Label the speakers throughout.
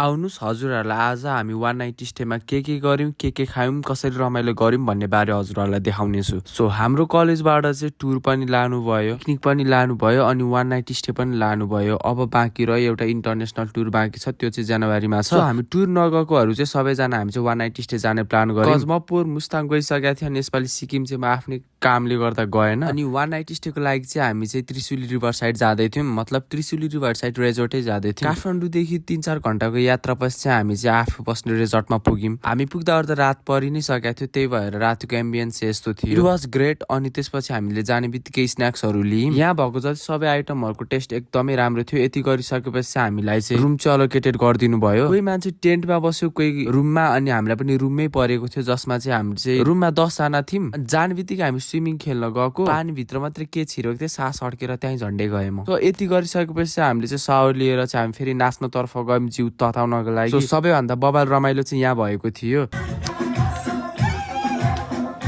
Speaker 1: आउनुस् हजुरहरूलाई आज हामी वान नाइट स्टेमा के गर्यौं के खायौं कसरी रमाइलो गर्यौं भन्ने बारे हजुरहरूलाई देखाउनेछु। सो हाम्रो कलेजबाट चाहिँ टुर पनि लानुभयो, पिकनिक पनि लानुभयो अनि वान नाइट स्टे पनि लानुभयो। अब बाँकी रह्यो एउटा इन्टरनेसनल टुर बाँकी छ, त्यो चाहिँ जनवरीमा छ। हामी टुर नगएकोहरू चाहिँ सबैजना हामी चाहिँ वान नाइट स्टे जाने प्लान गर्यौं। म पोहोर मुस्ताङ गइसकेको थिएँ अनि यसपालि सिक्किम चाहिँ म आफ्नै कामले गर्दा गएन। अनि वान नाइट स्टेको लागि चाहिँ हामी चाहिँ त्रिशुली रिभर साइड जाँदै थियौँ, मतलब त्रिशुली रिभर साइड रेजोर्टै जाँदै थियौँ। काठमाडौँदेखि 3-4 घण्टाको यात्रा पछि हामी चाहिँ आफू बस्ने रिजोर्टमा पुग्यौँ। हामी पुग्दा अर्दा रात परि नै सकेको थियो, त्यही भएर रातिको एम्बियन्स यस्तो थियो। It was great. अनि त्यसपछि हामीले जाने बित्तिकै स्न्याक्सहरू लियौँ। यहाँ भएको जति सबै आइटमहरूको टेस्ट एकदमै राम्रो थियो। यति गरिसकेपछि हामीलाई चाहिँ रुम चाहिँ अलोकेटेड गरिदिनु भयो। कोही मान्छे टेन्टमा बस्यो, कोही रुममा, अनि हामीलाई पनि रुममै परेको थियो, जसमा चाहिँ हामी चाहिँ रुममा 10 जना थियौँ। जाने बित्तिकै हामी स्विमिङ खेल्न गएको, पानीभित्र मात्रै के छिरेको थियो, सास अड्केर त्यहीँ झन्डै गएँ म। सो यति गरिसकेपछि हामीले चाहिँ सावर लिएर चाहिँ हामी फेरि नाच्नतर्फ गयौँ जिउ तताउनको लागि। सबैभन्दा बबाल रमाइलो चाहिँ यहाँ भएको थियो।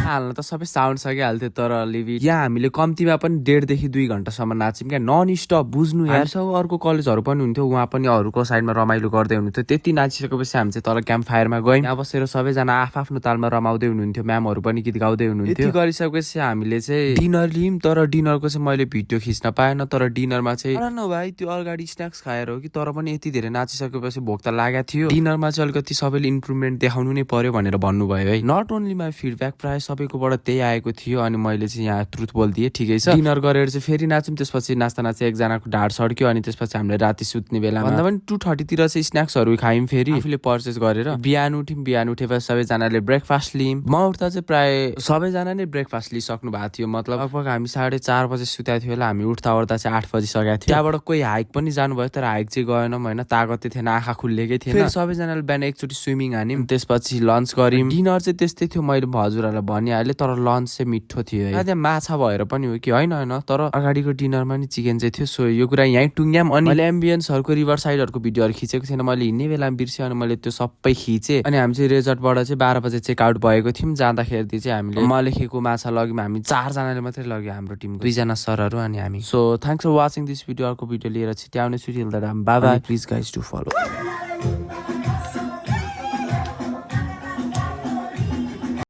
Speaker 1: हाल्न त सबै साउन्ड सकिहाल्थ्यो, तर यहाँ हामीले कम्तीमा पनि 1.5 देखि 2 घण्टासम्म नाच्यौँ क्या, नन स्टप। बुझ्नु यार, अर्को कलेजहरू पनि हुन्थ्यो, उहाँ पनि अरूको साइडमा रमाइलो गर्दै हुनुहुन्थ्यो। त्यति नाचिसकेपछि हामी चाहिँ तल क्याम्प फायरमा गयौँ। यहाँ बसेर सबैजना आफ्नो तालमा रमाउँदै हुनुहुन्थ्यो, म्यामहरू पनि गीत गाउँदै हुनुहुन्थ्यो। यति गरिसकेपछि हामीले चाहिँ डिनर लियौँ, तर डिनरको चाहिँ मैले भिडियो खिच्न पाएन। तर डिनरमा चाहिँ भाइ त्यो अगाडि स्न्याक्स खाएर हो कि, तर पनि यति धेरै नाचिसकेपछि भोक त लागेको थियो। डिनरमा चाहिँ अलिकति सबैले इम्प्रुभमेन्ट देखाउनु नै पर्यो भनेर भन्नुभयो है। नट ओन्ली माई फिडब्याक, प्रायः सबैकोबाट त्यही आएको थियो। अनि मैले चाहिँ यहाँ ट्रुथ बोलिदिएँ, ठिकै छ। डिनर गरेर चाहिँ फेरि नाच्यौँ। त्यसपछि नाच्दा नाच्दा एकजनाको ढाड सड्क्यो, अनि त्यसपछि हामीले राति सुत्ने बेलामा भन्दा पनि 2:30 तिर चाहिँ स्न्याक्सहरू खायौँ फेरि आफूले पर्चेस गरेर। बिहान उठेपछि सबैजनाले ब्रेकफास्ट लियौँ। म उठ्दा चाहिँ प्रायः सबैजना नै ब्रेकफास्ट लिइसक्नु भएको थियो, मतलब लगभग हामी 4:30 बजे सुतेको थियो होला। हामी उठ्दा चाहिँ 8 बजिसकेको थियो। त्यहाँबाट कोही हाइक पनि जानुभयो, तर हाइक चाहिँ गएनौँ होइन, तागतै थिएन, आँखा खुल्लेकै थिएन। फेरि सबैजनाले बिहान एकचोटि स्विमिङ हान्यौँ, त्यसपछि लन्च गऱ्यौँ। डिनर चाहिँ त्यस्तै थियो, मैले हजुरहरूलाई भनिहालेँ, तर लन्च चाहिँ मिठो थियो है। त्यहाँ माछा भएर पनि हो कि होइन, तर अगाडिको डिनरमा नि चिकन चाहिँ थियो। सो यो कुरा यहीँ टुङ्ग्याम। अनि मैले एम्बियन्सहरूको रिभर साइडहरूको भिडियोहरू खिचेको थिएन, मैले हिँड्ने बेलामा बिर्सेँ, अनि मैले त्यो सबै खिचेँ। अनि हामी चाहिँ रेजोर्टबाट चाहिँ 12 बजे चेक आउट भएको थियौँ। जाँदाखेरि चाहिँ हामीले मलेखेको माछा लग्यौँ। हामी 4 जनाले मात्रै लग्यो, हाम्रो टिमको 2 जना सरहरू अनि हामी। So thanks for watching this video. अर्को भिडियो लिएर छिट्टै आउने छु। Till the time, bye bye. Please guys do follow.